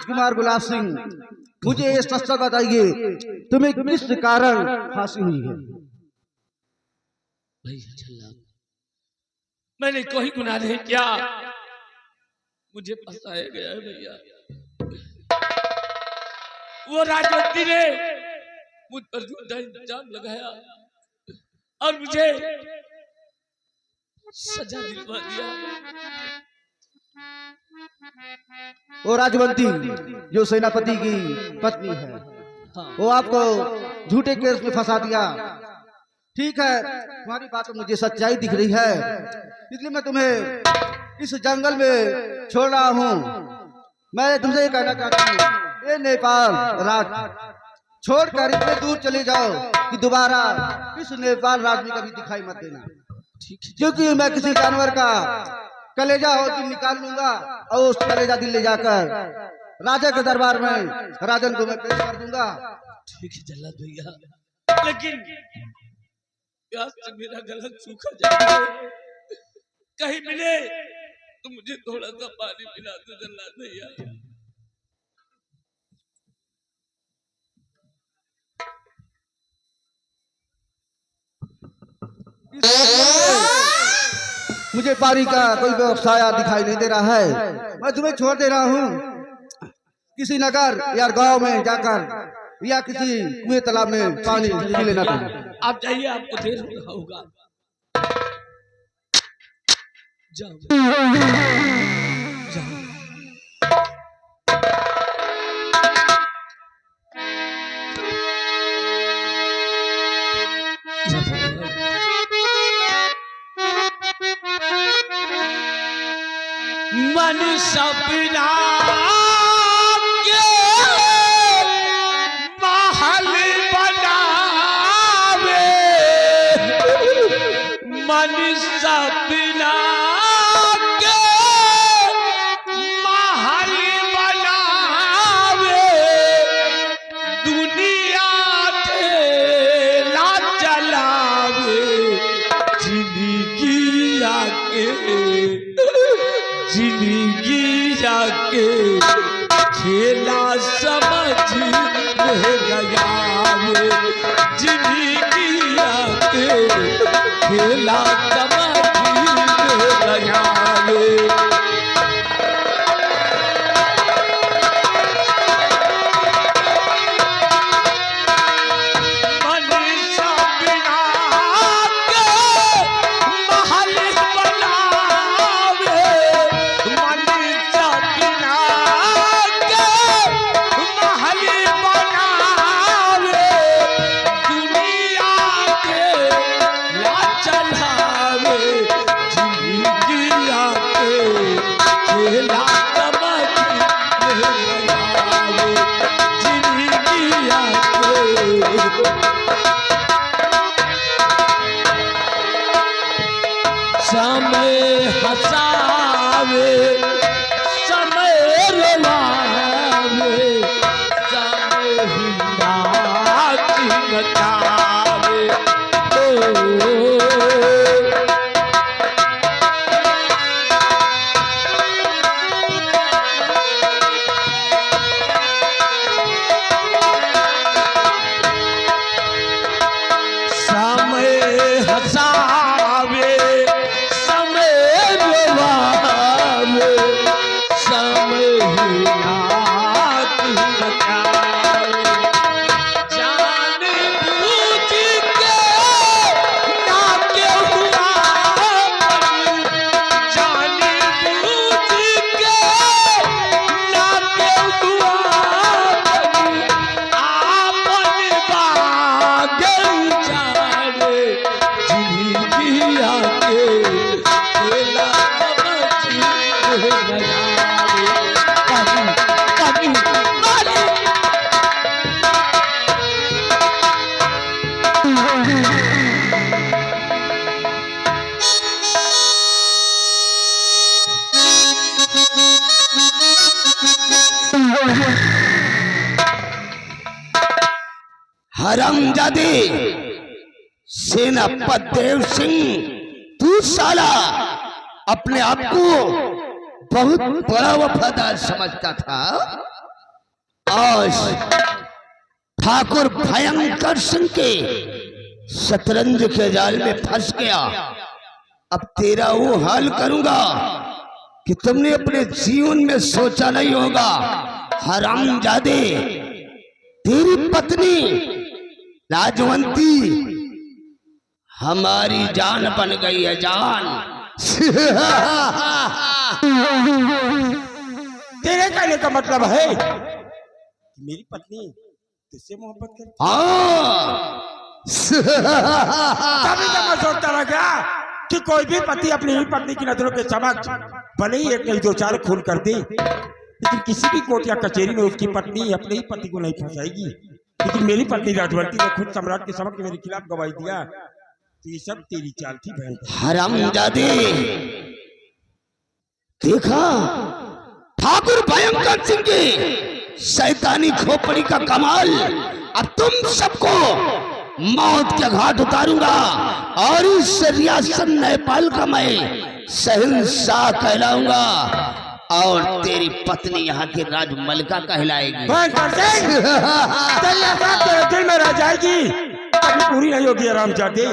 राजकुमार गुलाब सिंह, मुझे ये सच बताइए तुम्हें किस कारण फांसी हुई है? भैया झल्ला, मैंने कोई गुनाह नहीं किया, मुझे फंसाया गया है भैया। वो राजवंती ने मुझ पर झूठा इल्जाम लगाया और मुझे सजा दिलवा दिया। वो राजवंती जो सेनापति की पत्नी है, वो आपको झूठे केस में फंसा दिया। ठीक है, तुम्हारी बात में मुझे सच्चाई दिख रही है, इसलिए मैं तुम्हें इस जंगल में छोड़ रहा हूँ। मैं तुमसे ये कहना चाहता हूँ, ये नेपाल राज छोड़कर इतने दूर चले जाओ कि दोबारा इस नेपाल राज में कभी दिखाई मत देना, क्योंकि मैं किसी जानवर का कलेजा और दिल निकाल लूंगा और उस कलेजा दिल ले जाकर राजा के दरबार में राजन को मैं पेश कर दूंगा। ठीक है जल्लाद भैया, लेकिन प्यास से मेरा गला सूखा जाए, कहीं मिले तो मुझे थोड़ा सा पानी पिला दो जल्लाद भैया। मुझे पानी का कोई व्यवसाय दिखाई नहीं दे रहा है, मैं तुम्हें छोड़ दे रहा हूँ। किसी नगर या गांव में जाकर या किसी कुएं तालाब में पानी पी लेना। आप जाइए, आपको देर होगा। जाओ जाओ। मन सपना के महल बनावे, मन सपना के महल बनावे, दुनिया ठेला चलावे, जिंदगी आके खेला समझ में गया वे, जिंदगी आके खेला समझ में गया वे। समय हंसावे, समय रुलावे, समय हिम्मत बतावे, समय हंसावे, हरामजादे सेनापति देव सिंह, तू साला अपने आप को बहुत बड़ा वफादार समझता था, आज ठाकुर भयंकर सिंह के शतरंज के जाल में फंस गया। अब तेरा वो हाल करूंगा कि तुमने अपने जीवन में सोचा नहीं होगा। हरामजादे, तेरी पत्नी राजवंती हमारी जान बन गई है, जान। तेरे कहने का मतलब है मेरी पत्नी तुझसे मोहब्बत करती है? हाँ। कभी तो मैं सोचता रह गया कि कोई भी पति अपनी ही पत्नी की नजरों के समक्ष भले ही एक नहीं दो चार खून कर दे, लेकिन किसी भी कोर्ट या कचहरी में उसकी पत्नी अपने ही पति को नहीं फंसाएगी। लेकिन मेरी पत्नी राजवंती ने खुद सम्राट के समक्ष मेरे खिलाफ गवाही दिया। तो ये सब तेरी चाल थी बहन। हरामजादे, देखा ठाकुर भयंकर सिंह की शैतानी खोपड़ी का कमाल। अब तुम सबको मौत के घाट उतारूंगा और इस रियासत नेपाल का मैं शहंशाह कहलाऊंगा और तेरी पत्नी यहाँ की राजमलिका कहलाएगी। तेरे दिल में रह जाएगी, अभी पूरी नहीं होगी हरामजादे।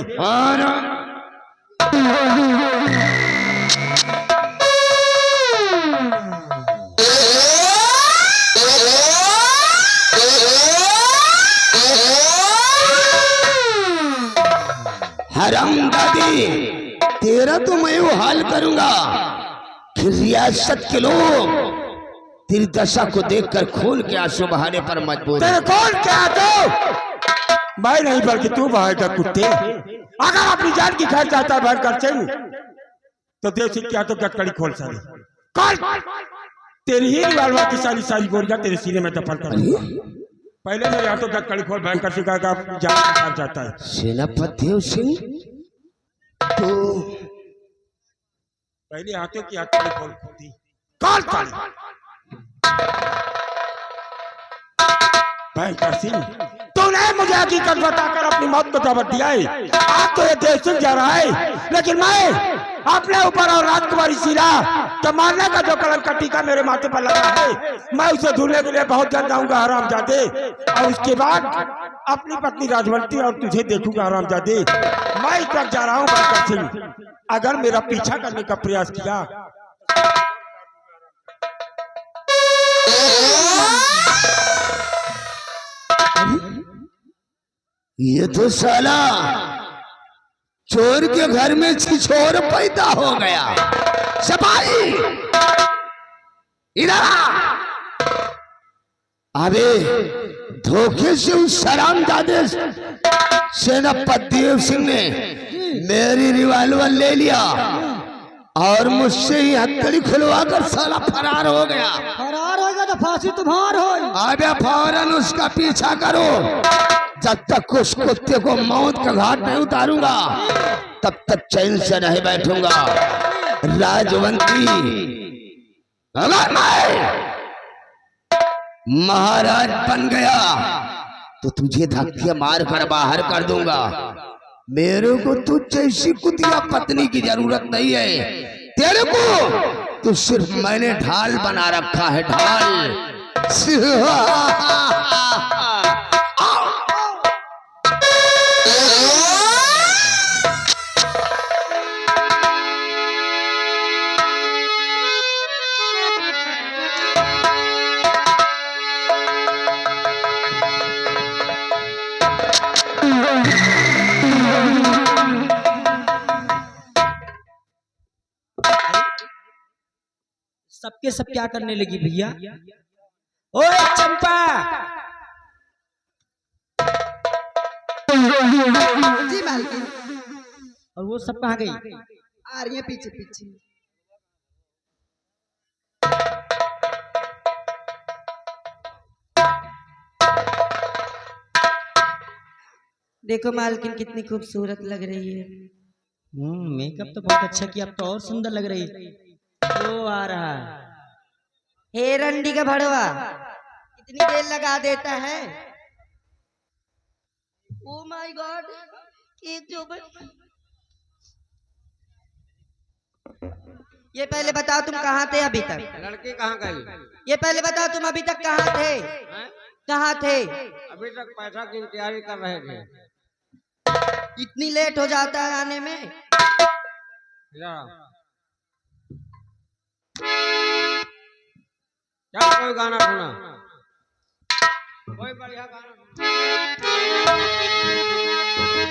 हरामजादे, तेरा तो मैं वो हाल करूंगा कि रियासत के लोग तेरी दशा को देखकर खून के आंसू बहाने पर मजबूर तेरे कौन क्या तो मैं नहीं बल्कि तू बहाएगा कुत्ते। अगर अपनी जान की खैर चाहता है भयंकर सिंह तो देव सिंह क्या तो गटकड़ी खोल सारी कौन तेरी ही रिवाल्वर की सारी सारी गोलियां तेरे सीने में दफन कर। पहले मैं यहाँ तो गटकड़ी खोल भयंकर सिंह का जान की खैर चाहता है। सेनापति देव सिंह तो पहले हाथों की हथकड़ी खोल दी कौन काली भयंकर सिंह तूने मुझे हकीकत बताकर अपनी मौत को दावत दिया है। आज तो ये देश सिंह जा रहा है, लेकिन मैं अपने ऊपर और राजकुमारी शीला के मारने का जो कलंक का टीका मेरे माथे पर लगा है मैं उसे धुलने के लिए बहुत जल्द आऊंगा हरामजादे। और उसके बाद अपनी पत्नी राजवंती और तुझे देखूंगा हरामजादे। मैं इस वक्त जा रहा हूँ भयंकर सिंह, अगर मेरा पीछा करने का प्रयास किया ये तो साला चोर के घर में छिछोर पैदा हो गया। सिपाही इधर आ। अबे धोखे से उस हरामजादे सेनापति देव सिंह ने मेरी रिवाल्वर ले लिया और मुझसे ही हथकड़ी खुलवा कर साला फरार हो गया। फरार होगा तो फांसी तुम्हार हो। अबे फौरन उसका पीछा करो। जब तक उस कुत्ते को मौत का घाट नहीं उतारूंगा तब तक चैन से नहीं बैठूंगा। राजवंती, अगर मैं महाराज बन गया तो तुझे धक्के मार कर बाहर कर दूंगा। मेरे को तुझ जैसी कुतिया पत्नी की जरूरत नहीं है। तेरे को तो सिर्फ मैंने ढाल बना रखा है, ढाल। सबके सब क्या करने लगी भैया? ओए चंपा, जी मालकिन। और वो सब कहाँ गई? आ रही है पीछे पीछे। देखो मालकिन कितनी खूबसूरत लग रही है। मेकअप तो बहुत अच्छा किया, अब तो और सुंदर लग रही है। वो आ रहा है। हे रंडी का भड़वा, इतनी देर लगा देता है। ओ माय गॉड, एक जो ये पहले बताओ तुम कहाँ थे अभी तक? लड़के कहाँ गए? ये पहले बताओ तुम अभी तक कहाँ थे? कहाँ थे? अभी तक पैसा की तैयारी कर रहे थे। इतनी लेट हो जाता है आने में? क्या कोई गाना सुना? कोई बढ़िया गाना।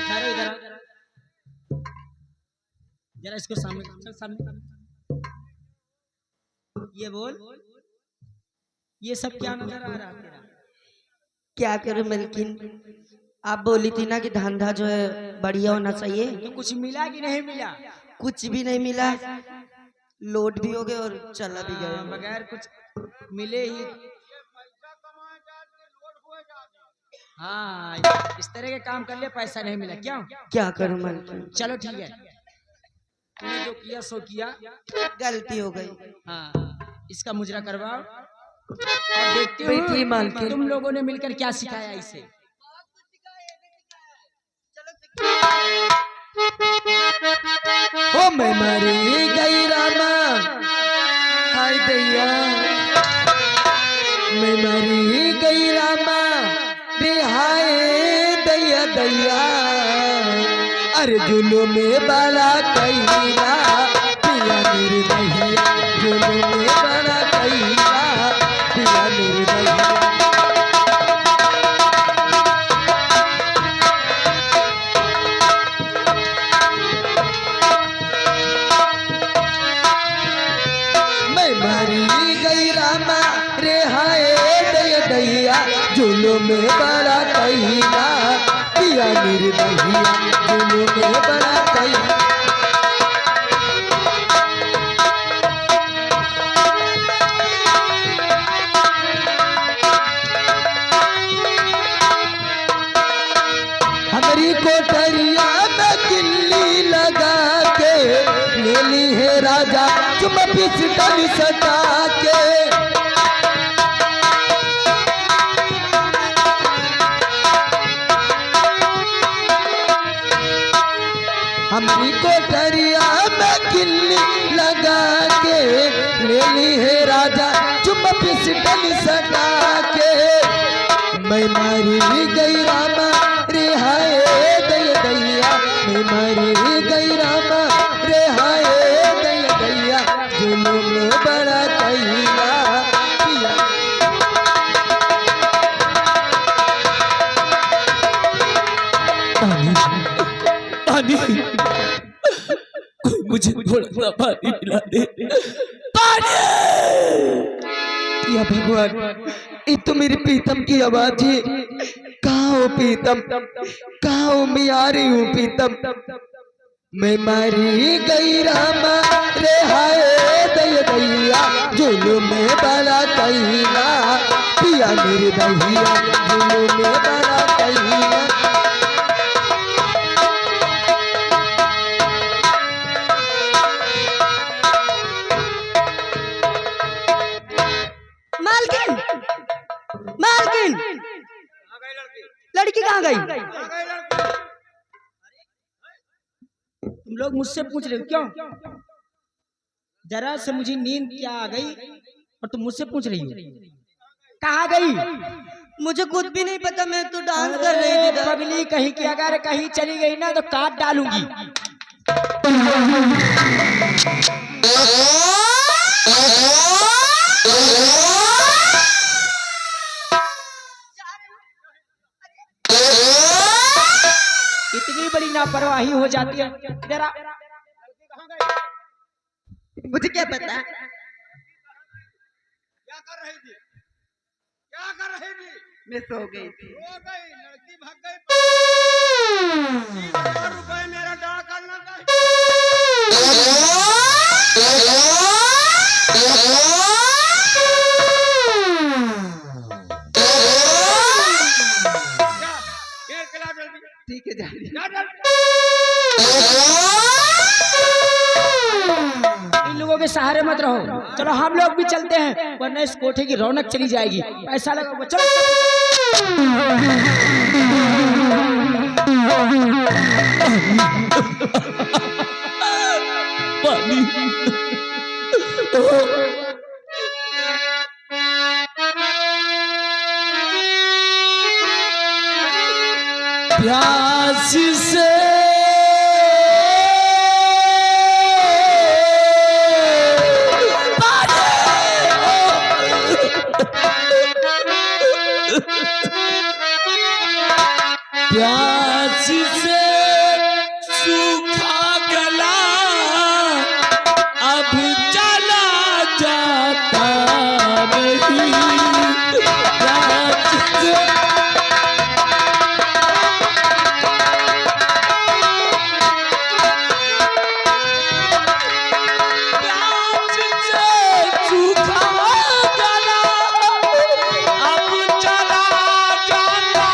ठहरो इधर आओ। जरा इसको सामने चल, सामने। ये बोल, ये सब क्या नजर आ रहा तेरा? क्या करूं मलकिन, आप बोली थी ना कि धंधा जो है बढ़िया होना चाहिए। तो कुछ मिला कि नहीं मिला? कुछ भी नहीं मिला, लोड भी हो गए और चला भी गए। बगैर कुछ मिले ही। हाँ, इस तरह के काम कर लिया, पैसा नहीं मिला। क्या करूं मलकिन? चलो ठीक है, तूने जो किया सो किया, गलती हो गई। हाँ, इसका मुजरा करवाओ और देखते बैठिए हो मालकिन। तुम लोगों ने मिलकर क्या सिखाया इसे। ओ मैं मरी गई रामा, हाय दैया, मैं मरी गई रामा, रे हाय दैया दैया, अरे जुलूम में बड़ा कैला पिया मेरे दैया, जुलूम में बड़ा कैला पिया मेरे दैया। मरी गई रामा रे हाय दैया दैया, जुलूम में बड़ा कैला पिया मेरे दैया, जुलूम में बड़ा कैला। हमारी कोठरिया में किल्ली लगा के ले ली है राजा चुम पिस्टल सटा के। हमारी कोठरिया में किल्ली लगा के ले ली है राजा चुम पिस्टल सटा के। मैं मारी गई रामा रे हाय दैया दैया, मैं मारी गई रामा रे हाय दैया दैया, जुलूम बड़ा कैला पिया। पानी, कोई मुझे थोड़ा सा पानी पिला दे। पानी! या भगवान, ये तो मेरी प्रीतम की आवाज है। कहाँ हो प्रीतम, कहाँ हो? मैं आ रही हूँ प्रीतम। मैं मारी गई रामा रे हाय दैया दैया, जुलूम में बड़ा कैला पिया मेरे दैया, जुलूम में बड़ा कैला। मालकिन, मालकिन, लड़की कहाँ गई? तुम लोग मुझसे पूछ रहे हो क्यों? जरा से मुझे नींद क्या आ गई और तुम मुझसे पूछ रही हो कहाँ गई? मुझे खुद भी नहीं पता, मैं तो डांस कर रही थी। पगली कहीं की अगर कहीं चली गई ना तो काट डालूंगी। इतनी बड़ी लापरवाही हो जाती है तेरा। मुझे क्या पता? क्या कर रही थी? क्या कर रही थी? मैं सो गई थी। सो गई, लड़की भाग गई। 30,000 रुपए मेरा डाल करना ठीक है, जा इन लोगों के सहारे मत रहो, चलो हम लोग भी चलते हैं, वरना इस कोठे की रौनक चली जाएगी। पैसा लगा चलो। पानी, प्यास से प्यास से सूखा गला अब चला जाता नहीं। प्यास से सूखा गला अब चला जाता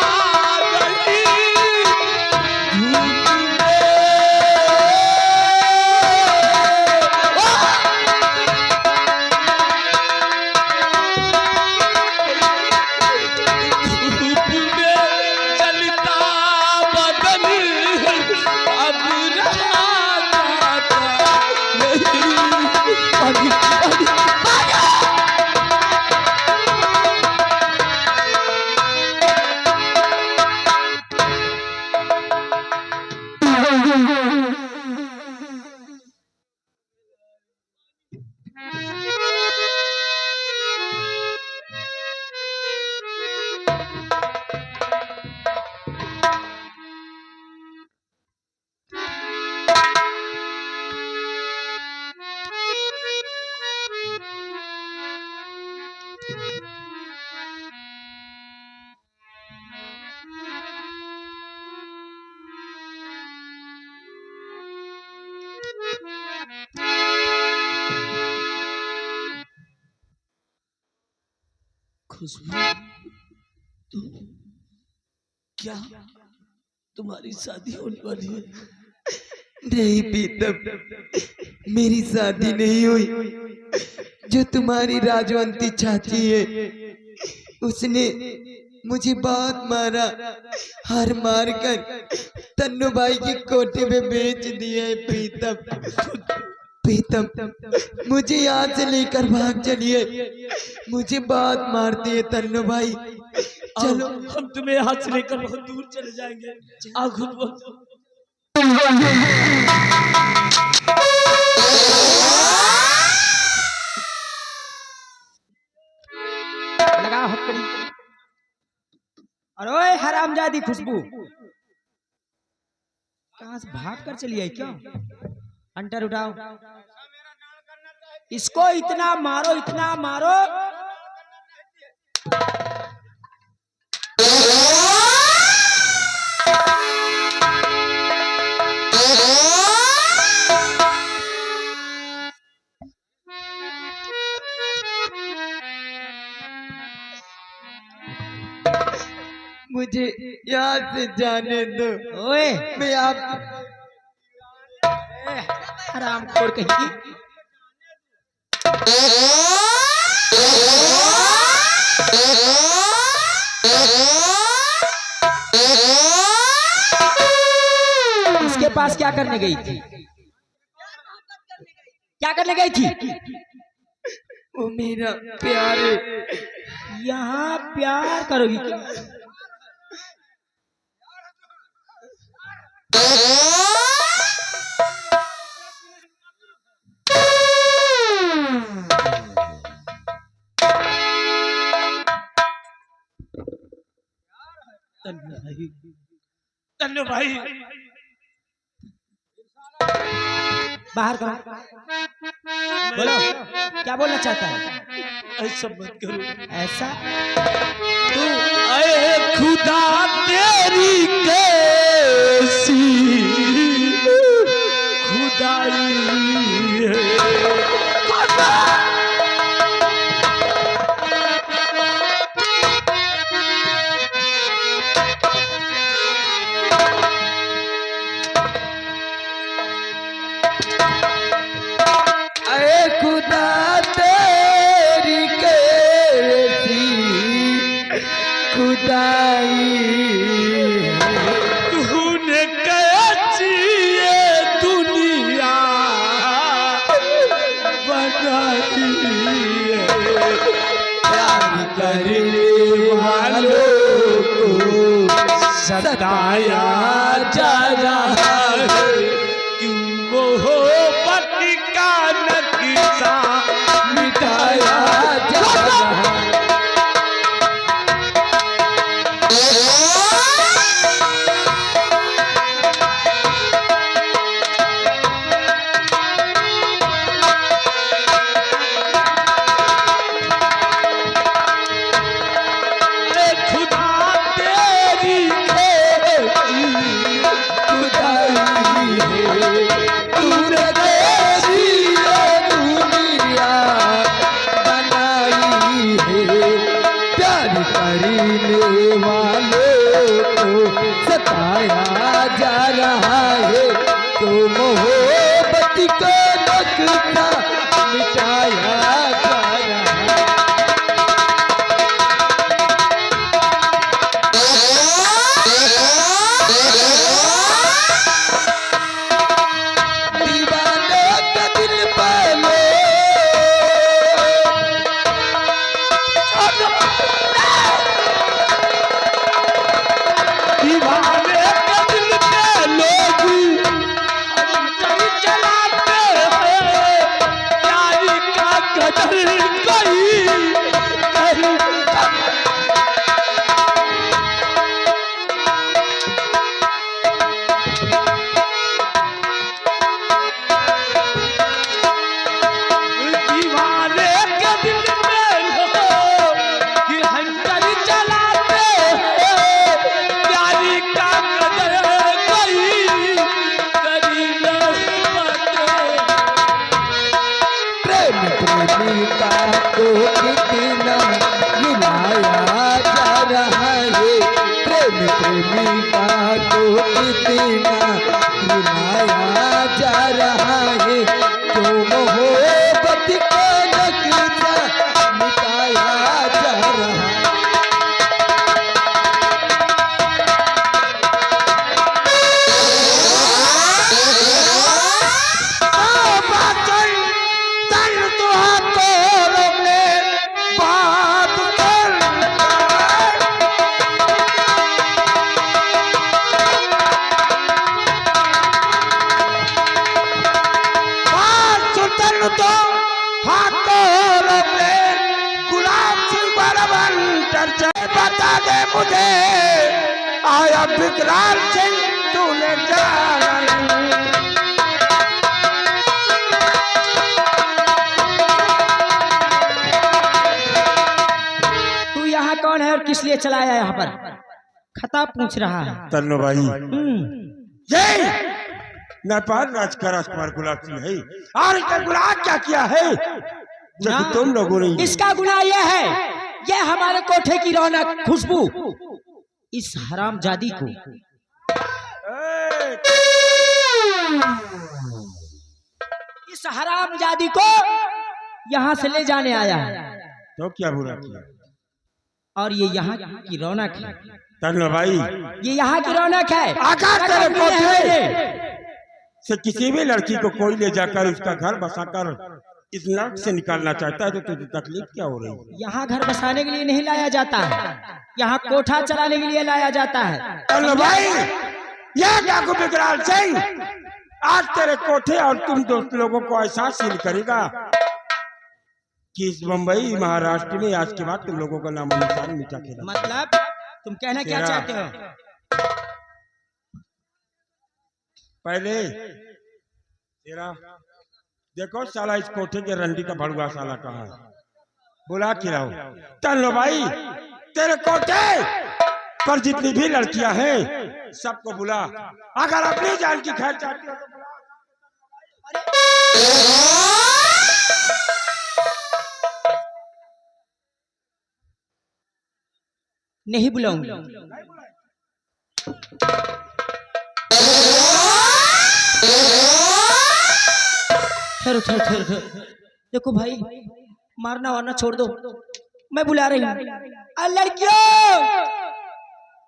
खुशबू, तुम क्या तुम्हारी शादी होने वाली है? नहीं प्रीतम, मेरी शादी नहीं हुई। जो तुम्हारी राजवंती चाची है उसने मुझे बहुत मारा, हार मार कर तन्नू भाई की कोठे में बेच दिया है प्रीतम। प्रीतम, मुझे यहाँ से लेकर भाग चलिए, मुझे बहुत मारती है तन्नू भाई। चलो हम तुम्हें यहाँ से लेकर बहुत दूर चले जाएंगे। आखिर लगा हथकड़ी। अरे हरामजादी खुशबू, कहाँ से भाग कर चली आई क्या? अंटर उठाओ, इसको इतना मारो, इतना मारो। मुझे यहाँ से जाने दो। ओए मैं आप हराम खोर कहीं की। इसके पास क्या करने गई थी? क्या करने गई थी? वो मेरा प्यार है। यहाँ प्यार करोगी क्या? तन्नू भाई, बाहर करो, बोलो क्या बोलना चाहता है? ऐसा मत करो। ऐसा तू अरे खुदा तेरी कैसी खुदाई है। खुदा तेरी कैसी खुदाई तूने कैसी ये दुनिया बनाई है। प्यार करने वालों को सताया जा रहा है, क्यों मोहब्बत का नक्शा मिटाया जा रहा है। मुझे आया विकराल सिंह तूने जाना नहीं। तू यहाँ कौन है और किस लिए चला आया यहाँ पर? खता पूछ रहा है। तन्नो भाई जय नेपाल राज का राजकुमार गुलाब सिंह है और इसका गुलाब क्या किया है जो तुम लोगों ने? इसका गुनाह यह है, ये हमारे कोठे की रौनक खुशबू इस हरामजादी को यहाँ से ले जाने आया है। तो क्या बुरा किया? और ये यहाँ की रौनक है। तन्नो भाई ये यहाँ की रौनक है। आकर तेरे कोठे से किसी भी लड़की को कोई ले जाकर उसका घर बसाकर इस नर्क से निकालना चाहता है तो तुझे तकलीफ क्या हो रही है? यहाँ घर बसाने के लिए नहीं लाया जाता है, यहाँ कोठा चलाने के लिए लाया जाता है। तन्नो भाई यह डाकू विकराल सिंह आज तेरे कोठे और तुम दोस्त लोगों को ऐसा सील करेगा कि इस मुंबई महाराष्ट्र में आज के बाद तुम लोगों का नाम निशान मिटा के रखा। मतलब तुम कहना क्या चाहते हो? पहले तेरा देखो साला इस कोठे के रंडी का भड़ुआ साला कहाँ है, बुला के लाओ। तन्नो भाई तेरे कोठे पर जितनी भी लड़कियां हैं सबको बुला, अगर अपनी जान की खैर चाहती हो तो बुला। नहीं बुलाऊंगी। ठहरो ठहरो ठहरो ठहरो। देखो भाई मारना वारना छोड़ दो, मैं बुला रही हूँ। लड़कियों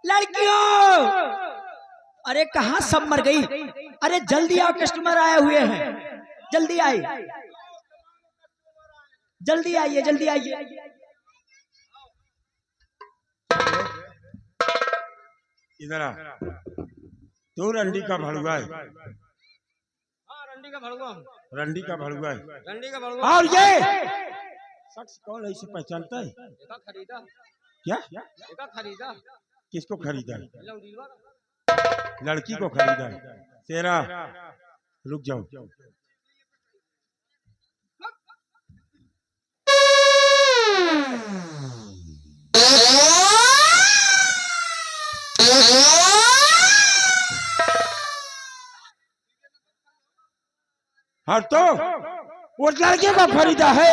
लड़कियों, अरे कहाँ सब मर गई? अरे जल्दी आओ, कस्टमर आए हुए हैं, जल्दी आइए, जल्दी आइए, जल्दी आइए। इधर आ। तू रंडी का भड़ुआ है। रंडी का भड़ुआ। रंडी का भड़ुआ है। रंडी का भड़ुआ। और ये शख्स कौन है, इसे पहचानता है? एका खरीदा। क्या? एका खरीदा। किसको खरीदा? लौंडीवा। लड़की को खरीदा। तेरा रुक जाओ। हाँ तो वो लड़के को खरीदा है,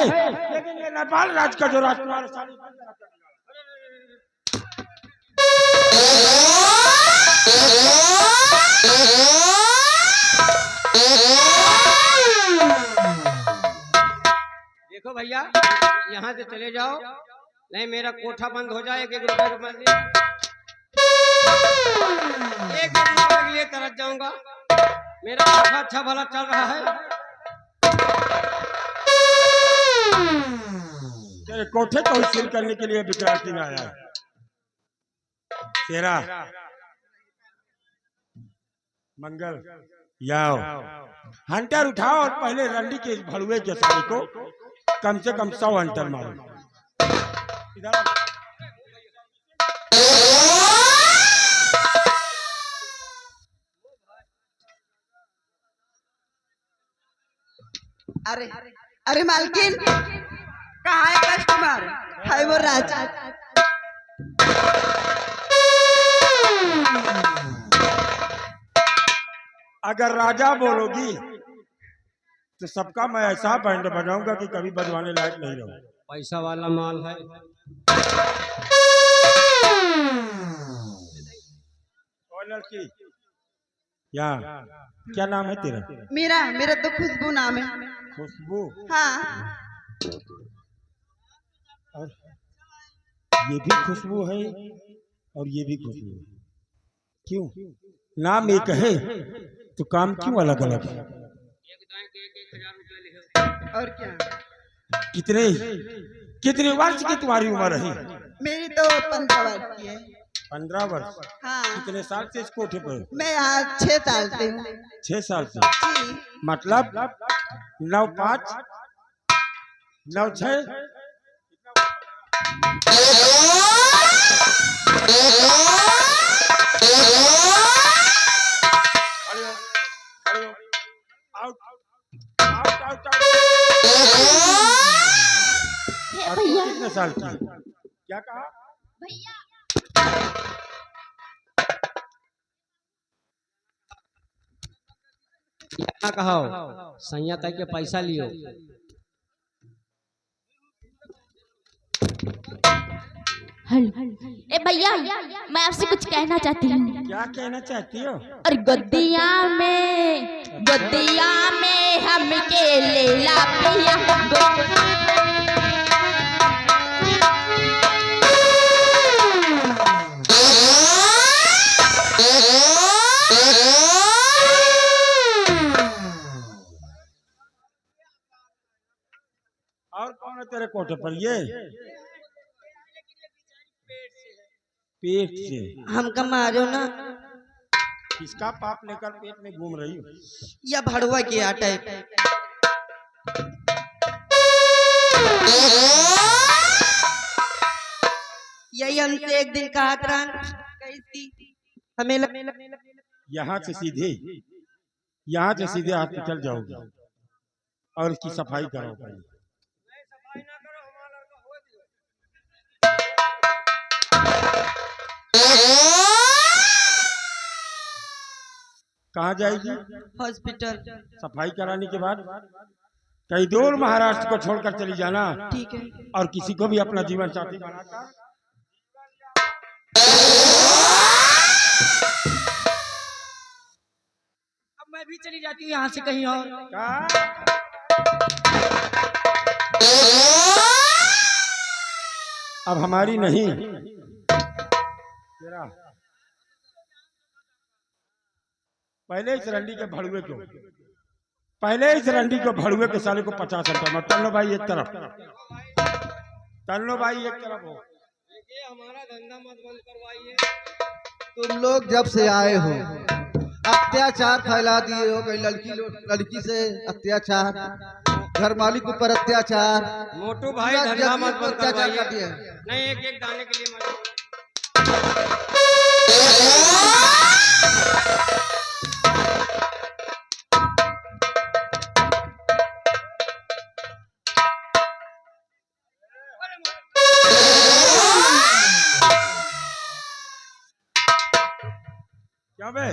लेकिन ये नेपाल राज का जो राजकुमार देखो भैया, यहाँ से चले जाओ, नहीं मेरा कोठा बंद हो जाए। 1 रुपए का मर्जी, 1 रुपए के लिए तरस जाऊंगा। मेरा कोठा अच्छा भला चल रहा है। तेरे कोठे को सील करने के लिए विक्रांति में आया है। तेरा मंगल याओ, हंटर उठाओ और पहले रंडी के भड़ुए के साली को कम से कम 100 हंटर मारो। इधर अरे अरे मालकिन, कहाँ है कस्टमर? है वो राजा। अगर राजा बोलोगी तो सबका मैं ऐसा बैंड बजाऊंगा कि कभी बजवाने लायक नहीं रहूं। पैसा वाला माल है। और लड़की यहाँ क्या नाम है तेरा? मेरा तो खुशबू नाम है। खुशबू? हाँ। और ये भी खुशबू है और ये भी खुशबू है। क्यों? नाम एक है तो काम क्यों अलग अलग है? और क्या? कितने वर्ष की तुम्हारी उम्र है? मेरी तो 15 वर्ष की है। 15 वर्ष? हाँ। कितने साल से इस कोठे पर? मैं यहाँ 6 साल से हूँ। 6 साल से? जी। मतलब 9 5 9 6 कितने साल की? क्या कहा भैया? क्या कहो? सैया तक के पैसा लियो। ए भैया, मैं आपसे कुछ कहना चाहती हूँ। क्या कहना चाहती हो? और गद्दिया में हमके लेला भैया। और कौन है तेरे कोठे पर? ये पेट से हमका मारो ना। किसका पाप लेकर पेट में घूम रही हो? या भड़ुआ की आटा है। यही हमसे एक दिन कहा था कैसी हमें यहाँ से सीधे हॉस्पिटल जाओगे और इसकी सफाई करो पहले। कहाँ जाएगी? हॉस्पिटल। सफाई कराने के बाद कहीं दूर महाराष्ट्र को छोड़कर चली जाना। ठीक है। और किसी को भी अपना जीवन साथी बनाकर अब मैं भी चली जाती हूँ यहाँ से कहीं और। अब हमारी नहीं तेरा। पहले इस रंडी के भड़ुए के साले को 50 हंटर मत। तल्लो भाई एक तरफ, तल्लो भाई एक तरफ हो। हमारा धंधा मत बंद करवाइए। तुम लोग जब से आए हो अत्याचार फैला दिए हो, कहीं लड़की से अत्याचार, घर मालिक ऊपर अत्याचार, मोटू भाई पूरा धंधा जग मत बंद अत्याचार करवाइए। कर दिया। नहीं, एक एक दाने के लिए मत। क्या बे?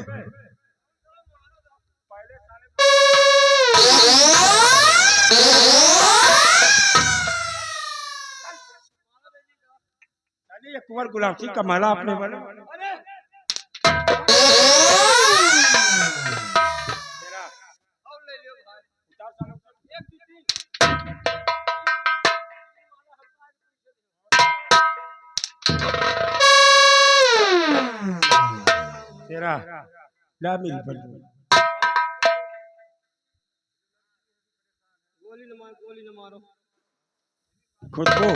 ये कुंवर गुलाब सिंह का माला अपने वाले तेरा ला मेरी बंदूक। गोली न मारो। खुद को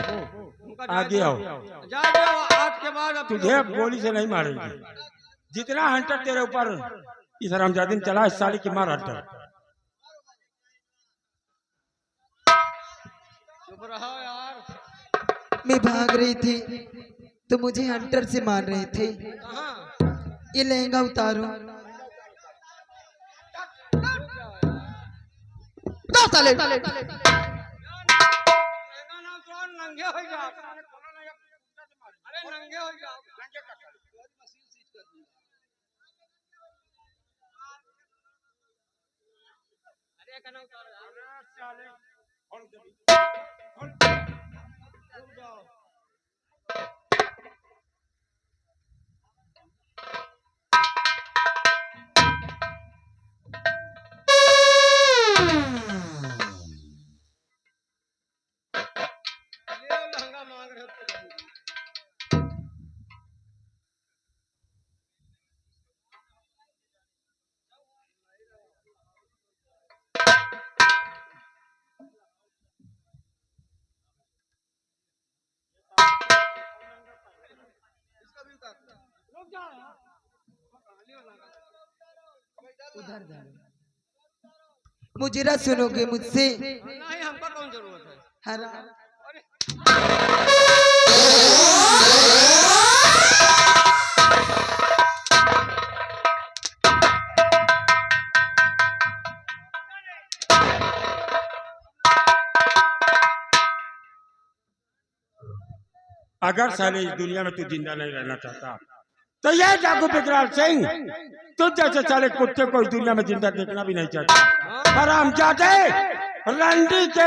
आगे आओ। आज के बाद तुझे अब गोली से नहीं मारेंगे। जितना हंटर तेरे ऊपर इस रमजादिन चला, इस साली की मार हंटर। चुप रहो यार। मैं भाग रही थी तो मुझे हंटर से मार रहे थे। ये लहंगा उतारो। नंगे हो जाओ। अरे नंगे हो जाओ। अरे कना उतारो यार। मुझे ना सुनोगे मुझसे? नहीं, हमको कौन जरूरत है। हराम। अगर साले इस दुनिया में तू जिंदा नहीं रहना चाहता तो ये डाकू बिकराल सिंह तुझ जैसे साले कुत्ते को इस दुनिया में जिंदा देखना भी नहीं चाहता। हराम जाते रंडी के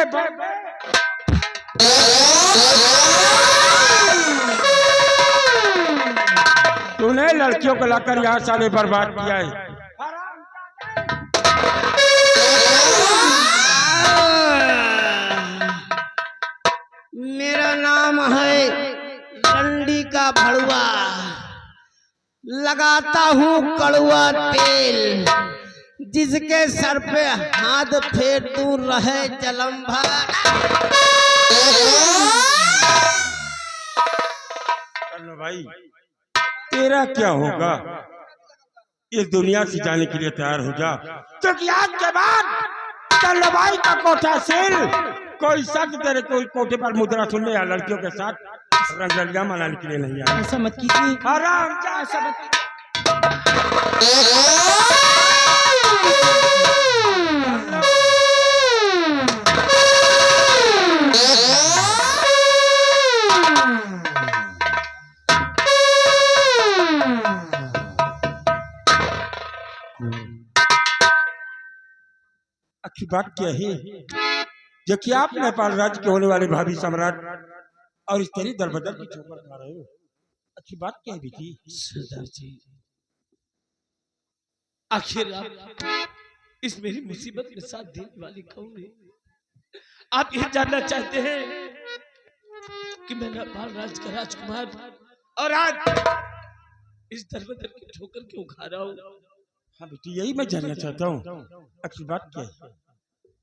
तूने लड़कियों को लाकर यहाँ साले बर्बाद किया है। मेरा नाम है रंडी का भड़ुआ, लगाता हूँ कड़ुआ तेल, जिसके सर पे हाथ फेर दूर रहे जलम भर। भाई तेरा क्या होगा? इस दुनिया से जाने के लिए तैयार हो जा, क्योंकि आज के बाद कल्लूबाई का कोठा सेल कोई शख्स तेरे कोई कोठे पर मुद्रा सुनने या लड़कियों के साथ रंगलियां मनाने के लिए नहीं आया। ऐसा मत कीजिए। हराम जा, ऐसा मत अच्छी बात क्या है जो कि आप नेपाल राज्य के होने वाले भावी सम्राट और इस तेरी दरबदर की चौपर खा रहे हो। अच्छी बात क्या है बेटी? सरदार जी, आखिर आप इस मेरी मुसीबत में साथ देने वाली कौन है? आप यह जानना चाहते हैं कि मैं नेपाल राज्य का राजकुमार और आज इस दरबदर की ठोकर क्यों खा रहा हूँ? हाँ बेटी, यही मैं जानना चाहता हूँ। अच्छी बात क्या है?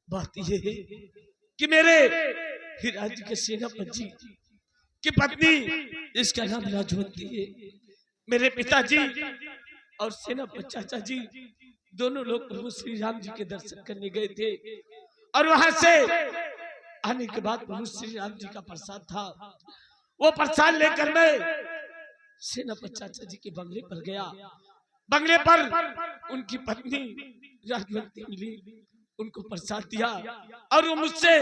बात यह है कि मेरे ही राज्य के सेनापति की पत्नी, इसका नाम राजवंती है, मेरे पिताजी और सेनापति चाचा जी दोनों लोग प्रभु श्री राम जी के दर्शन करने गए थे और वहां से आने के बाद प्रभु श्री राम जी का प्रसाद था। वो प्रसाद लेकर मैं सेनापति चाचा जी के बंगले पर गया। बंगले पर उनकी पत्नी राजवंती मिली, उनको प्रसाद दिया और वो मुझसे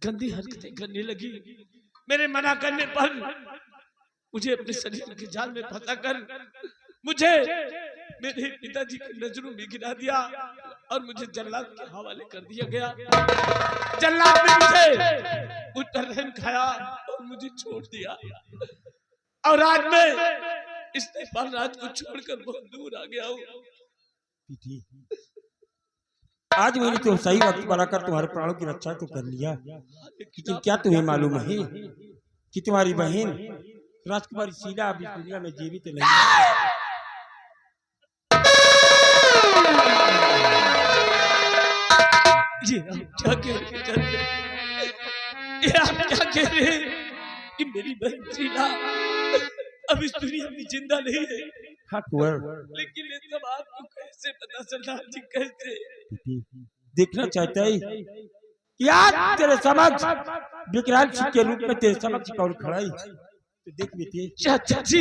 गंदी हरकतें करने लगी। मेरे मना करने पर मुझे अपने शरीर के जाल में फंसाकर मुझे मेरे पिताजी की नजरों में गिरा दिया और मुझे जल्लाद के हवाले कर दिया गया। जल्लाद ने मुझे मुझ पर रहम खाया और मुझे छोड़ दिया और आज मैं इस नेपाल राज को छोड़कर बहुत दूर आ गया हूँ। आज मैंने तो सही वक्त बनाकर तुम्हारे प्राणों की रक्षा तो कर लिया, लेकिन क्या तुम्हें मालूम है कि तुम्हारी बहन राजकुमारी शीला अभी दुनिया में जीवित नहीं है। ये आप क्या कह रहे हैं? ये आप क्या कह रहे हैं कि मेरी बहन शीला अब इस दुनिया में जिंदा नहीं है? हाँ कुंवर, लेकिन ये सब आपको कैसे पता सरदार जी, कैसे? देखना चाहता है कि आज तेरे समक्ष विकराल सिंह के रूप में तेरे समक्ष कौन खड़ा है, तो देख बेटे। चाचा जी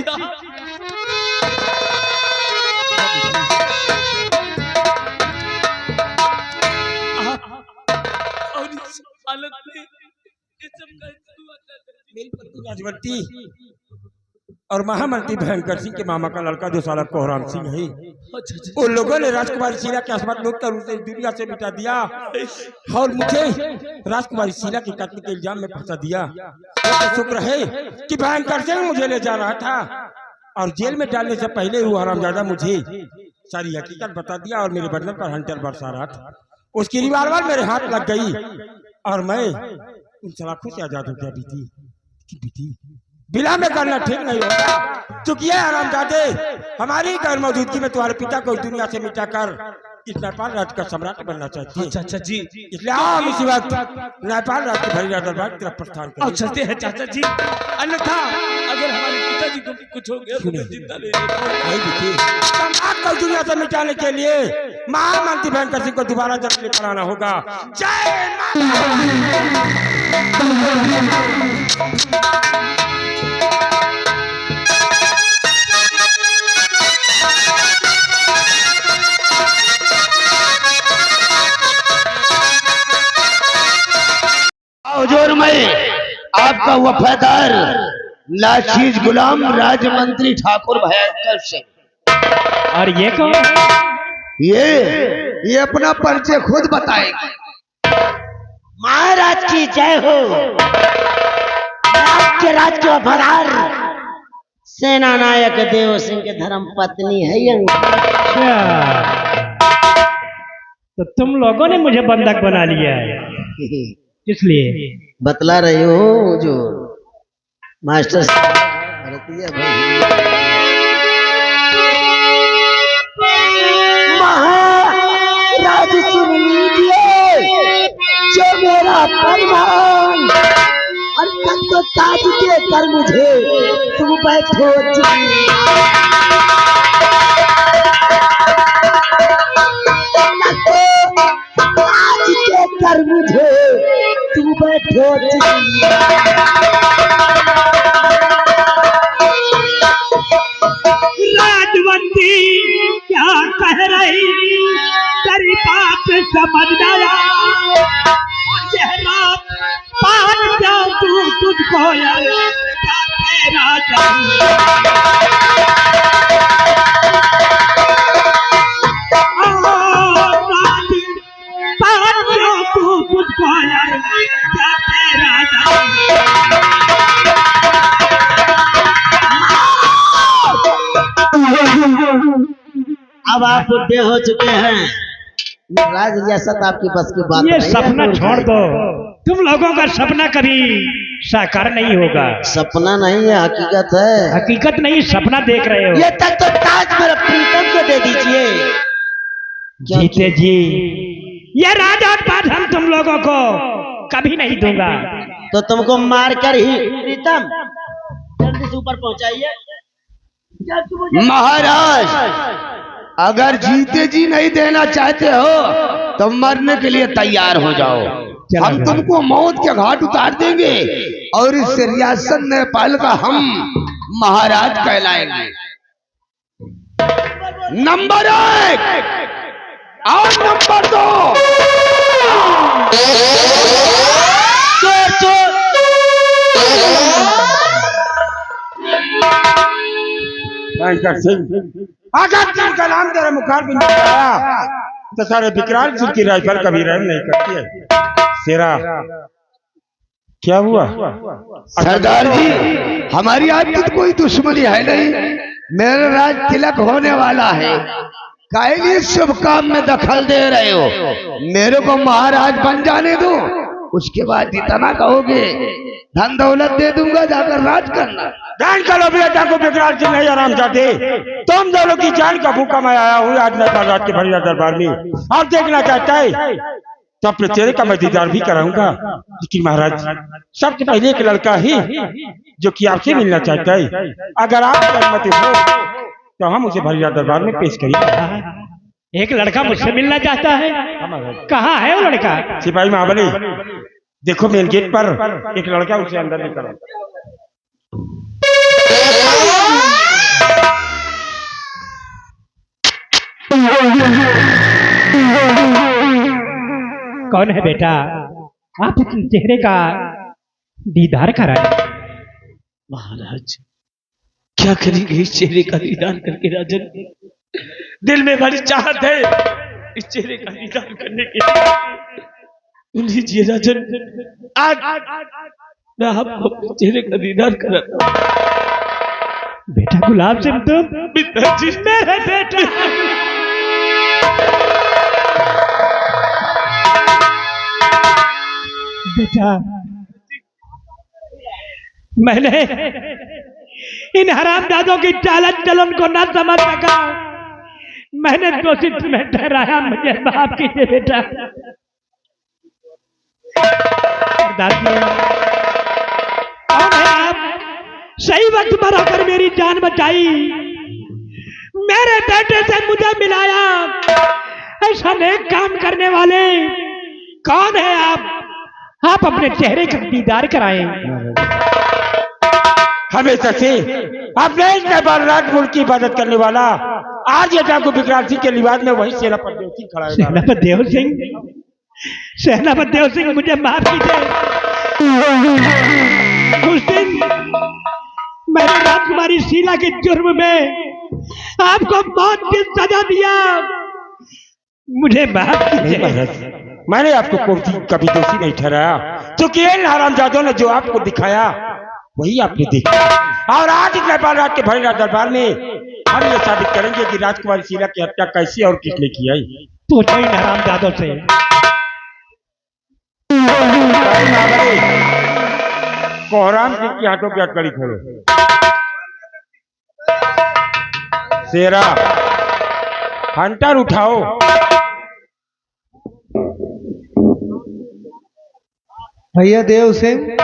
और इस हालत में ये सब कैसे हुआ? मेरी पत्नी राजवंती और महामंत्री भयंकर सिंह के मामा का लड़का जो साला कोहराम सिंह है, उन लोगों ने राजकुमारी शीला के आसपास लूट कर उसे दुनिया से मिटा दिया और मुझे राजकुमारी शीला के कत्ल के इल्जाम में फंसा दिया। तो शुक्र है कि भयंकर सिंह मुझे ले जा रहा था और जेल में डालने से पहले वो हरामजादा मुझे सारी हकीकत बता दिया और मेरे बदन पर हंटर बरसा रहा था। उसकी रिवाल्वर मेरे हाथ लग गई और मैं उन सलाखों से आजाद हो गया। बीती बिला में करना ठीक नहीं होता, चूंकि ये हरामजादे हमारी गैर मौजूदगी में तुम्हारे पिता को दुनिया से मिटाकर इस नेपाल राज्य का सम्राट बनना चाहते हैं। चाचा जी, इसलिए हम इसी वक्त नेपाल राज्य के भरी दरबार की तरफ प्रस्थान करें। और चलते हैं चाचा जी, अन्यथा अगर हमारे पिताजी को कुछ हो गया तो मैं जिंदा नहीं रहूंगा। सम्राट को दुनिया से मिटाने के लिए महामंत्री भयंकर सिंह को दोबारा जन्म कराना होगा। जय हुजूर, मैं आपका वफादार नाचीज गुलाम राजमंत्री ठाकुर भयंकर सिंह। और ये कौन? ये अपना परिचय खुद बताएंगे। महाराज की जय हो। आपके राज के वफादार सेना नायक देव सिंह के धर्म पत्नी है ये। तो तुम लोगों ने मुझे बंधक बना लिया है, इसलिए बतला रही हूँ जो मास्टर महाराज सुन लीजिए जो मेरा फरमान और तक तो ताज के कर मुझे तुम बैठो ताज के कर मुझे तुम बैठो। राजवंती क्या कह रही तेरी बात समझ आया, और यह रात पान जाऊं तुझको यार क्या तेरा अब आप बुढ़े हो चुके हैं, राज रियासत आपकी बस की बात ये नहीं सपना है। छोड़ दो, तुम लोगों का सपना कभी साकार नहीं होगा। सपना नहीं है, हकीकत है। हकीकत नहीं, सपना देख रहे हो। ये तक तो ताज मेरे प्रीतम को दे दीजिए। जीते जी, ये राजपाट हम तुम लोगों को कभी नहीं दूंगा। तो तुमको मार कर ही प्रीतम जल्दी से ऊपर पहुंचाइए। महाराज, अगर जीते जी नहीं देना चाहते हो तो मरने के लिए तैयार हो जाओ। हम तुमको मौत के घाट उतार देंगे और इस रियासत नेपाल का हम महाराज कहलाएंगे। नंबर 1 और नंबर 2 चोर चोर। बैंकर सिंह, अगर जिनका नाम तेरे मुखार भी नहीं आया तो सारे विकराल सिंह की राइफल कभी रहम नहीं करती है। शेरा, क्या हुआ? सरदार जी, हमारी आपकी तो कोई दुश्मनी है नहीं। मेरा राज तिलक होने वाला है, काहे लिए शुभ काम में दखल दे रहे हो? मेरे को महाराज बन जाने दो, उसके बाद जितना कहोगे धन दौलत दे दूंगा, जाकर राज करना। जान करो बेटा को विकराल सिंह नहीं आराम चाहते। तुम दोनों की जान का भूखा मैं आया हूँ आज नेपाल राज के भरिया दरबार में। आप देखना चाहता है तो अपने चेहरे का मैं दीदार भी कराऊंगा। लेकिन महाराज, सबसे पहले एक लड़का ही जो कि आपसे मिलना चाहता है, अगर आप अनुमति हो तो हम उसे भरिया दरबार में पेश करेंगे। एक लड़का मुझसे मिलना चाहता है? कहाँ है वो लड़का? सिपाही महाबली, देखो मेन गेट पर एक लड़का, उसे अंदर निकलो। कौन है बेटा? आप अपने चेहरे का दीदार कराए। महाराज, क्या करेंगे इस चेहरे का दीदार करके राजन? दिल में बड़ी चाहत है इस चेहरे का दीदार करने के। लीजिए राजन, आज मैं आपको अपने चेहरे का दीदार कराता हूं। बेटा गुलाब सिंह, तुम पिताजी, मेरे बेटा। बेटा, मैंने इन हरामजादों की चालन चलन को न समझ सका। मैंने दोषी तुम्हें ठहराया, मुझे माफ कीजिए बेटा। दादी, कौन है आप? सही वक्त पर आकर मेरी जान बचाई, मेरे बेटे से मुझे मिलाया। ऐसा नेक काम करने वाले कौन है आप? आप अपने चेहरे का दीदार कराएं। हमेशा से अपने इस नेपाल राज मुल्क की इबादत करने वाला आज ये डाकू विकराल सिंह के लिबास में वही सेनापति देव सिंह खड़ा है। सेनापति देव सिंह, सेनापति देव सिंह, मुझे माफ कीजिए। उस दिन मैंने राजकुमारी शीला के जुर्म में आपको मौत की सजा दिया, मुझे माफ कीजिए। मैंने आपको कभी दोषी नहीं ठहराया, क्योंकि इन हरामजादों ने जो आपको दिखाया वही आपने देखा। और आज नेपाल राज के भरिया दरबार में हम ये साबित करेंगे कि राजकुमारी शीला की हत्या कैसे और किसने की है। पूछो इन हरामजादों से। कोहराम सिंह की हाथों की हथकड़ी खोलो। शेरा, हंटर उठाओ। भैया देव सिंह,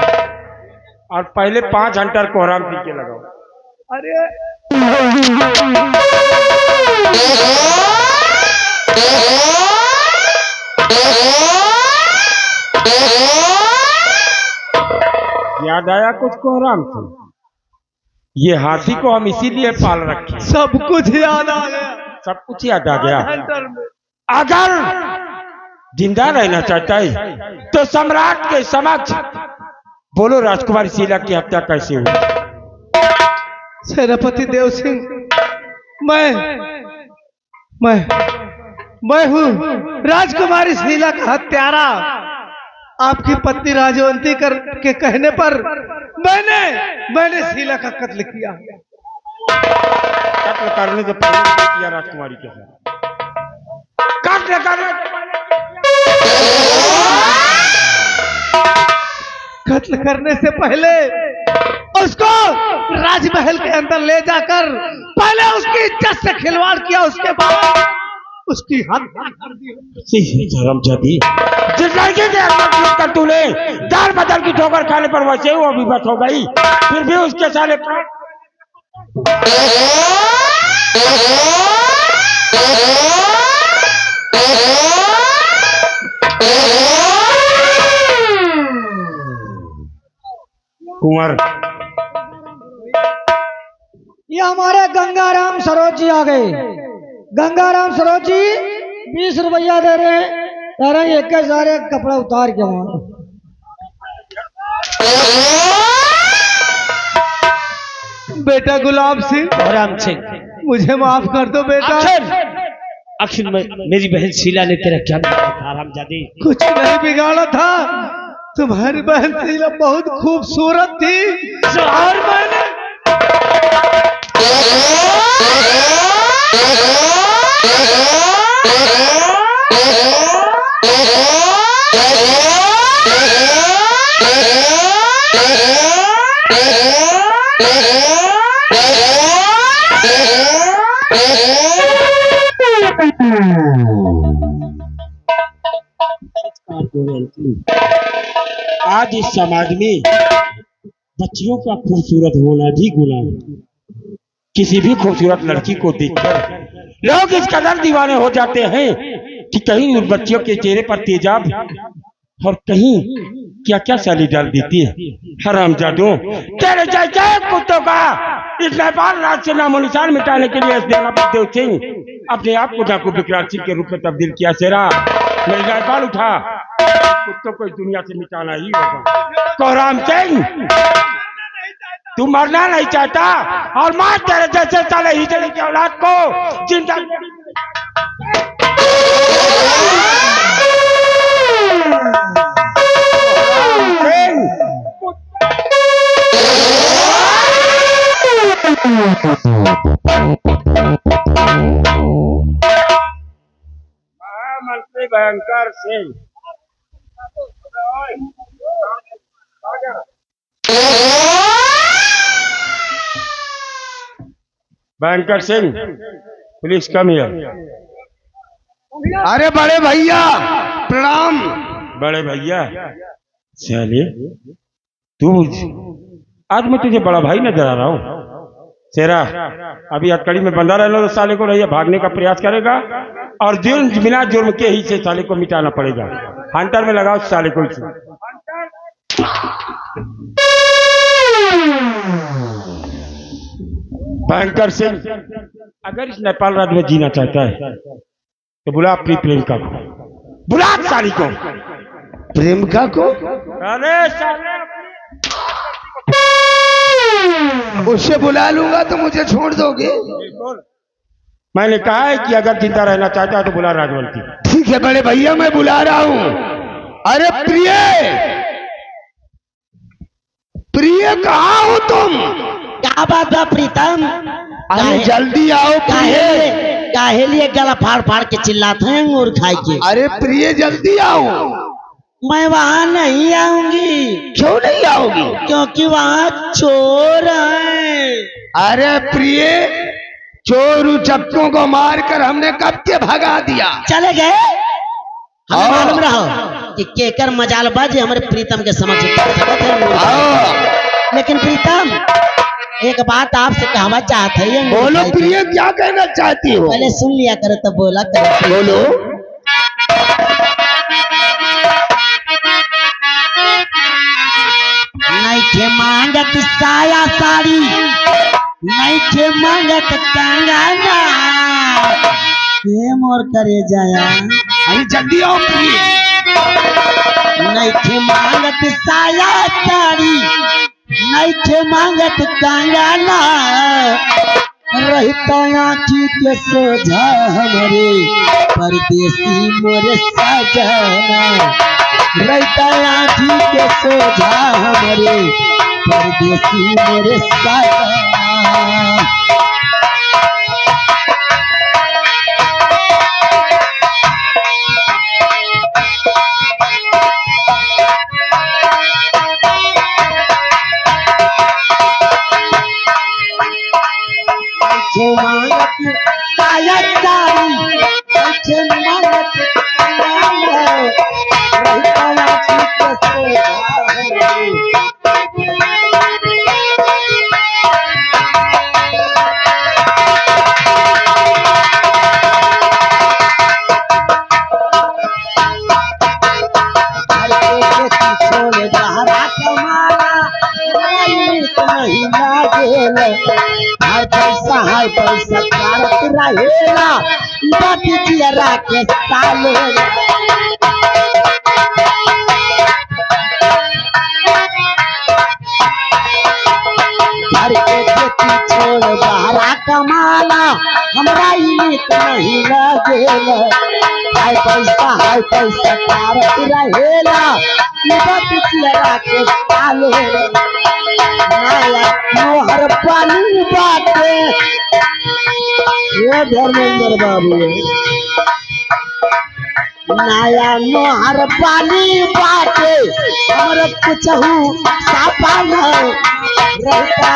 और पहले 5 हंटर कोहराम सिंह के लगाओ। अरे याद आया कुछ कोहराम सिंह? ये हाथी को हम इसीलिए पाल रखे। सब कुछ याद आ गया, सब कुछ याद आ गया। अगर जिंदा रहना चाहता है तो सम्राट के समक्ष बोलो, राजकुमारी शीला की हत्या कैसे हुई? सेनापति देव सिंह, मैं हूँ राजकुमारी शीला का हत्यारा। आपकी पत्नी राजवंती के कहने पर मैंने शीला का कत्ल किया। कत्ल करने से पहले किया राजकुमारी के साथ? कत्ल करने से पहले कत्ल करने से पहले उसको राजमहल के अंदर ले जाकर पहले उसकी इज्जत से खिलवाड़ किया, उसके बाद उसकी हत्या कर दी। धर्मजादी, जिस लड़के के तूने दाल बदल की ठोकर खाने पर वैसे वो विवश हो गई, फिर भी उसके साले ये हमारे गंगाराम सरोज जी आ गए। गंगाराम सरोज जी 20 रुपया दे रहे हैं। कह रहे हैं एक के सारे कपड़ा उतार के वहां। बेटा गुलाब सिंह, राम सिंह, मुझे माफ कर दो बेटा। आखिर मेरी बहन शीला ने तेरा क्या बिगाड़ा था हरामजादी? कुछ नहीं बिगाड़ा था, तुम्हारी बहन शीला बहुत खूबसूरत थी और मैंने आज इस समाज में बच्चियों का खूबसूरत होना भी गुनाह है। किसी भी खूबसूरत लड़की को देखकर लोग इस कदर दीवाने हो जाते हैं कि कहीं उन बच्चियों के चेहरे पर तेजाब और कहीं क्या क्या साली डाल देती है। हरामजादों, तेरे जैसे कुत्तों का इस नेपाल राज्य से नामो निशान मिटाने के लिए बलदेव सिंह अपने आप को डाकू विक्रांत सिंह के रूप में तब्दील किया। शेरा, मेरी नेपाल उठा, कुत्तों को इस दुनिया से मिटाना ही होगा। कोहराम सिंह, तू मरना नहीं चाहता और मार तेरे जैसे साले हिजड़े की औलाद को जिंदा। महामंत्री भयंकर सिंह, भयंकर सिंह, प्लीज कम हियर। अरे बड़े भैया प्रणाम। बड़े भैया, साले तू, आज मैं तुझे बड़ा भाई नजर आ रहा हूँ। शेरा, अभी हथकड़ी में बंधा रहना तो साले को रहिए भागने का प्रयास करेगा और जुर्म बिना जुर्म के ही से साले को मिटाना पड़ेगा। हंटर में लगाओ साले को। भयंकर सिंह, अगर इस नेपाल राज्य में जीना चाहता है तो बुला अपनी प्रेमिका को, बुला साली को। प्रेमिका को? अरे साले, उससे बुला लूंगा तो मुझे छोड़ दोगे? मैंने कहा है कि अगर जिंदा रहना चाहता है तो बुला राजवंती। ठीक है बड़े भैया, मैं बुला रहा हूँ। अरे प्रिय, प्रिय कहाँ हो तुम? क्या बात है प्रीतम? अरे जल्दी आओ प्रिय। काहे लिए गला फाड़ फाड़ के चिल्लाते हैं अंगूर खाए के? अरे प्रिय जल्दी आओ। मैं वहाँ नहीं आऊंगी। क्यों नहीं आओगी? क्योंकि वहाँ चोर है। अरे प्रिय, चोर उचक्कों को मारकर हमने कब के भगा दिया। चले गए? हमें मालूम रहो कि केकर मजाल बाजी हमारे प्रीतम के समक्ष। लेकिन प्रीतम, एक बात आपसे कहना चाहते हैं। बोलो प्रिय, क्या कहना चाहती हो? पहले सुन लिया करो तो बोला करो। बोलो। नहीं थे मांगत साया साड़ी, नहीं थे मांगत कंगना, मोर करे जाया। अरे जल्दी आओ प्रिय। नहीं थे मांगत साया साड़ी, नहीं थे मांगत कंगना, रहता आँखी के सोझा हमारे परदेसी मोरे सजना। रहता आँखी के सोझा हमारे परदेसी मोरे सजना। मांगत साया साड़ी, मांगत नहीं हाय पैसा कारत रहेला बाती जियरा के साले घर के खेती छोड़ बाहरा कमाना हमरा इनित नहीं लगेल हाय पैसा कारत रहेला बाती जियरा के साले नाया मोहर पानी बाटे ये धर्मेंद्र बाबू नाया मोहर पानी बाटे हमरे कुछहू सापा न रहता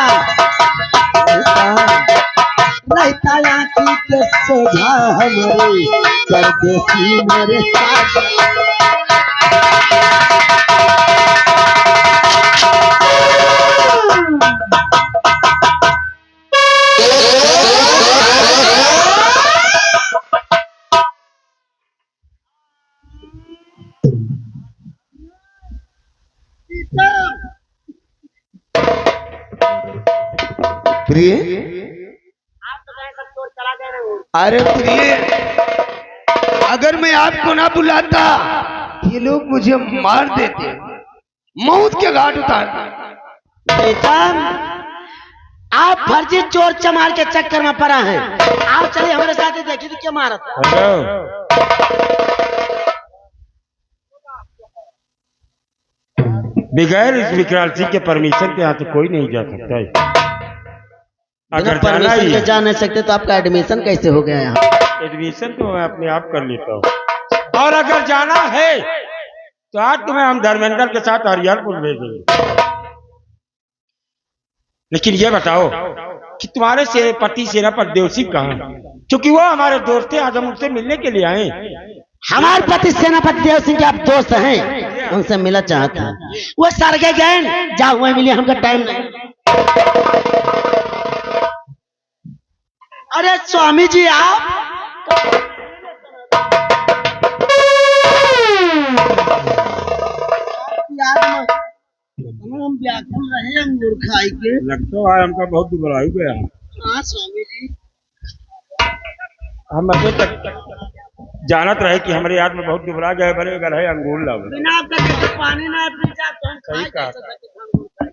आँखी के सोझा हमरे परदेसी मेरे साथ प्रिय, अरे प्रिय, अगर मैं आपको ना बुलाता ये लोग मुझे मार देते, मौत के घाट उतार। बेटा आप फर्जी चोर चमार के चक्कर में पड़ा है। आप चलिए हमारे साथ ही देखिए तो क्या मारा बगैर इस विकराल सिंह के परमिशन के यहाँ तो कोई नहीं जा सकता है। अगर जाना ही के जा नहीं सकते तो आपका एडमिशन कैसे हो गया यहाँ? एडमिशन तो मैं अपने आप कर लेता हूँ। और अगर जाना है तो आज तुम्हें हम धर्मेंद्र के साथ हरिहरपुर भेजेंगे। लेकिन ये बताओ कि तुम्हारे पति सेनापति देव सिंह कहाँ? क्योंकि वो हमारे दोस्त थे, आज हम उनसे मिलने के लिए आए। हमारे पति सेनापति देव सिंह के आप दोस्त हैं, उनसे मिलना चाहते हैं। वो सरगे गए, जाओ वहीं मिलिए, हमका टाइम नहीं। अरे स्वामी जी आप हम व्याकुल रहे अंगूर खाई के। लगता है हमका बहुत दुबला हो गया। हाँ स्वामी जी, हम अभी तक जानत रहे कि हमारे याद में बहुत दुबला गए, बड़े अगर है अंगूर लाओ। बिना आपका पानी ना पीता तो हम सही कहा।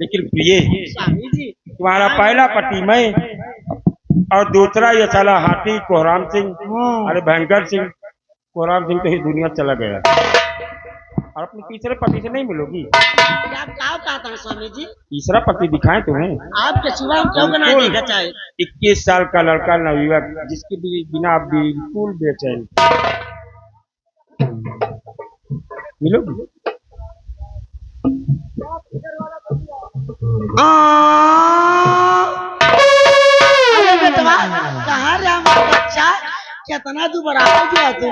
लेकिन प्रिय स्वामी जी, तुम्हारा पहला पति मैं और दूसरा ये चला हाथी कोहराम सिंह। अरे भयंकर सिंह कोहराम सिंह तो ही दुनिया चला गया, और अपने तीसरे पति से नहीं मिलोगी। आप क्या कहते हैं स्वामी जी? तीसरा पति दिखाएं तुम्हें? आपके सिवा हम क्यों ना देखा चाहे? 21 साल का लड़का नवयुवक, जिसके बिना बिल्कुल बेचैन। मिलोगी? अरे बेटवा कहाँ रे हमारा बच्चा? कितना दुबरा हो गया तो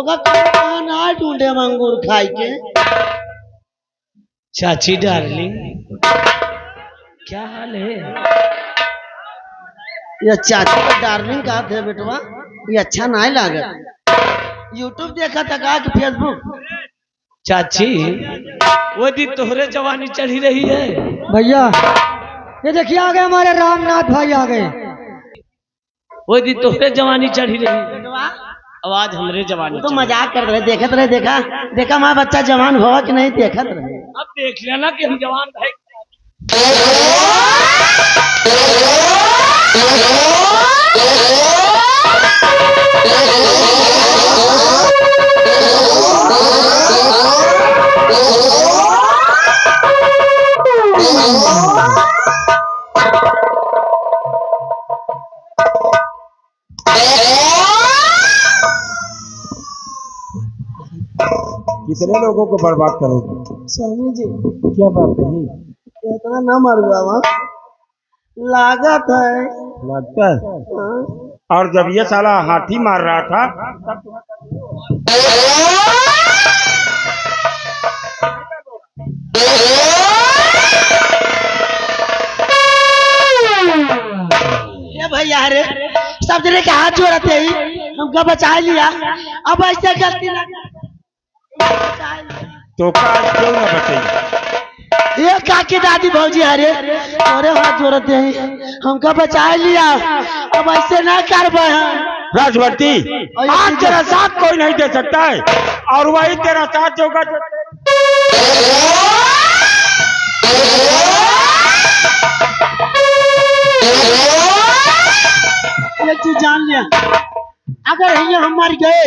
कहाँ ना ढूंढे अंगूर खाई के। चाची डार्लिंग, क्या हाल है? ये चाची का डार्लिंग कहा थे बेटवा? ये अच्छा नहीं लगा। यूट्यूब देखा था कहा कि फेसबुक? चाची वो दी तोहरे जवानी चढ़ी रही है। भैया ये देखिए आ गए हमारे रामनाथ भाई आ गए। वो दी तोहरे जवानी चढ़ी रही, आवाज हमरे जवानी। तो मजाक कर रहे, देखत रहे, देखा हमारा बच्चा जवान हुआ कि नहीं, देखत रहे। अब देख लेना कि हम जवान है। कितने लोगों को बर्बाद करोगे? स्वामी जी क्या बात है? इतना न मर हुआ वहाँ लागत है। लगता है। और जब ये साला हाथी मार रहा था ये भैया रे सब जने के हाथ जोड़ते ही हमको बचा लिया। अब ऐसे गलती ना तो का क्यों ना बचे? ये काकी दादी भौजी अरे अरे हाथ जोड़ते हैं हमका बचा लिया अब ऐसे ना कर राजवर्ती आज तेरा साथ कोई नहीं दे सकता है और वही तेरा साथ होगा। एक चीज जान लिया अगर ये हम मर गए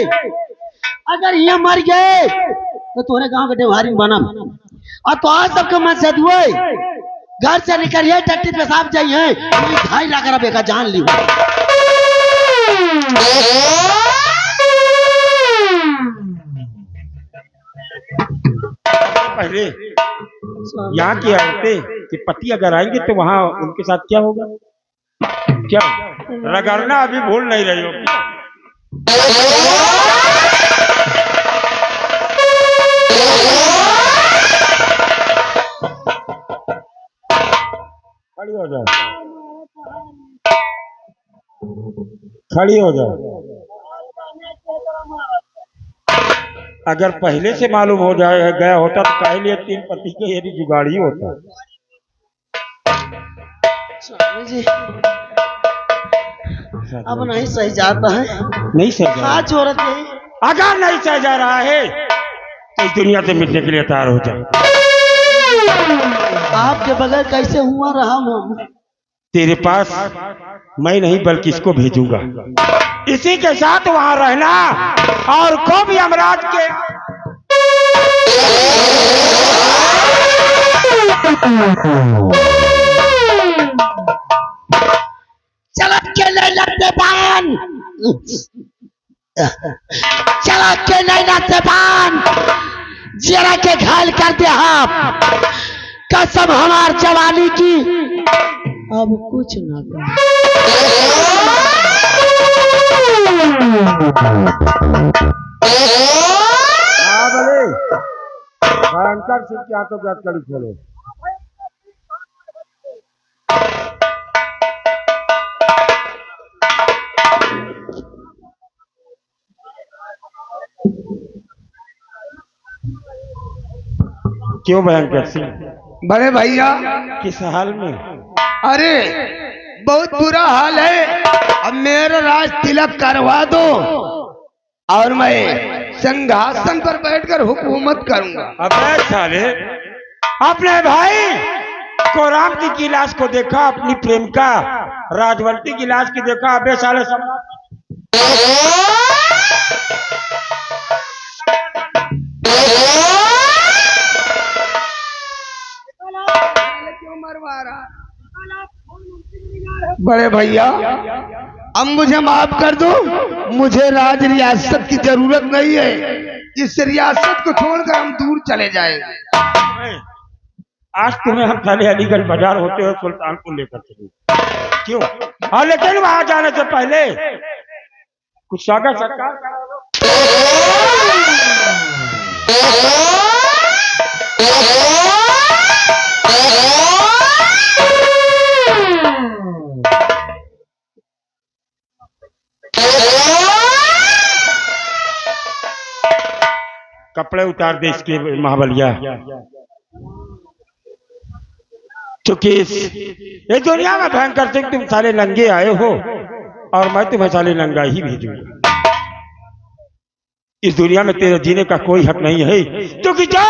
अगर ये मर गए तो तोरे गांव के देवारी में बना और तो आज सबके मन से दुए घर से निकलिए टट्टी पेशाब जाइए 2.5 लाख रुपए का जान ली पहले यहाँ की औरतें कि पति अगर आएंगे तो वहाँ उनके साथ क्या होगा? क्या रगड़ना अभी भूल नहीं रही हो। खड़ी हो जाओ, खड़ी हो जाओ। अगर पहले से मालूम हो जाए गया होता तो काहे लिए 3 पति के यदि जुगाड़ी होता। जी अब नहीं सही जाता है नहीं सह जा हाथ जोड़ते हैं अगर नहीं सह जा रहा है तो इस दुनिया से मिटने के लिए तैयार हो जाए। आपके बगैर कैसे हुआ रहा हूँ तेरे पास मैं नहीं बल्कि इसको भेजूंगा, इसी के साथ वहां रहना और खूब यमराज के चलत के नैना से बान चलत के नैना से बान जरा के घायल कर दे आप कसम हमार जवानी की अब कुछ ना भयंकर सिंह की हाथों की हथकड़ी खोलो। क्यों भयंकर सिंह? बड़े भैया किस हाल में? अरे बहुत बुरा हाल है। अब मेरा राज तिलक करवा दो और मैं सिंहासन पर बैठकर हुकूमत करूंगा। अबे साले अपने भाई कोरामती की लाश को देखा, अपनी प्रेमिका राजवंती की लाश की देखा। अबे साले क्यों मरवा रहा? बड़े भैया अब मुझे माफ कर दो, मुझे राज रियासत की जरूरत नहीं है। इस रियासत को छोड़कर हम दूर चले जाएंगे। आज तुम्हें हम पहले अलीगढ़ बाजार होते हुए सुल्तानपुर लेकर चले क्यों? हाँ लेकिन वहां जाने से पहले कुछ स्वागत सत्कार कपड़े उतार दे इसके महाबलिया, क्योंकि इस दुनिया में भयंकर सिंह तुम साले नंगे आए हो और मैं तुम्हें साले नंगा ही भेजूंगा। इस दुनिया में तेरे जीने का कोई हक नहीं है, क्योंकि जो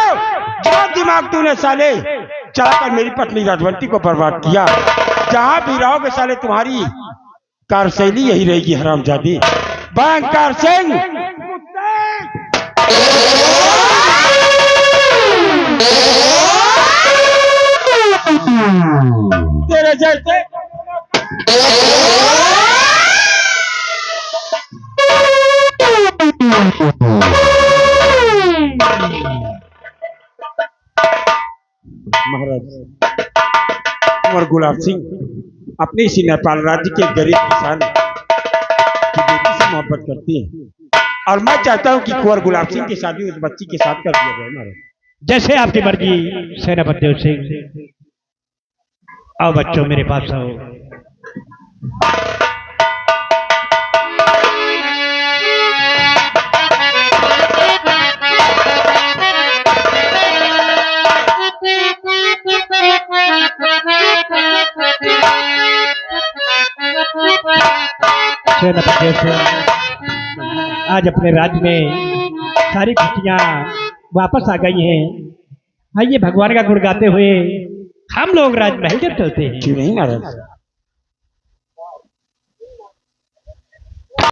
दिमाग तूने साले चलाकर मेरी पत्नी राजवंती को बर्बाद किया, जहां भी रहोगे साले तुम्हारी कार्यशैली यही रहेगी हरामजादी। भयंकर सिंह तेरे जैसे महाराज कुंवर गुलाब सिंह अपने इसी नेपाल राज्य के गरीब किसान की बेटी से मोहब्बत करती है और मैं चाहता हूं कि कुंवर गुलाब सिंह की शादी उस बच्ची के साथ कर दिया जाए। महाराज जैसे आपकी मर्जी सेनापति सिंह। आओ बच्चों मेरे पास आओ। सेनापति आज अपने राज्य में सारी खुशियाँ वापस आ गई हैं। आइए भगवान का गुण गाते हुए हम लोग राजमहल जब चलते हैं। क्यों नहीं महाराज?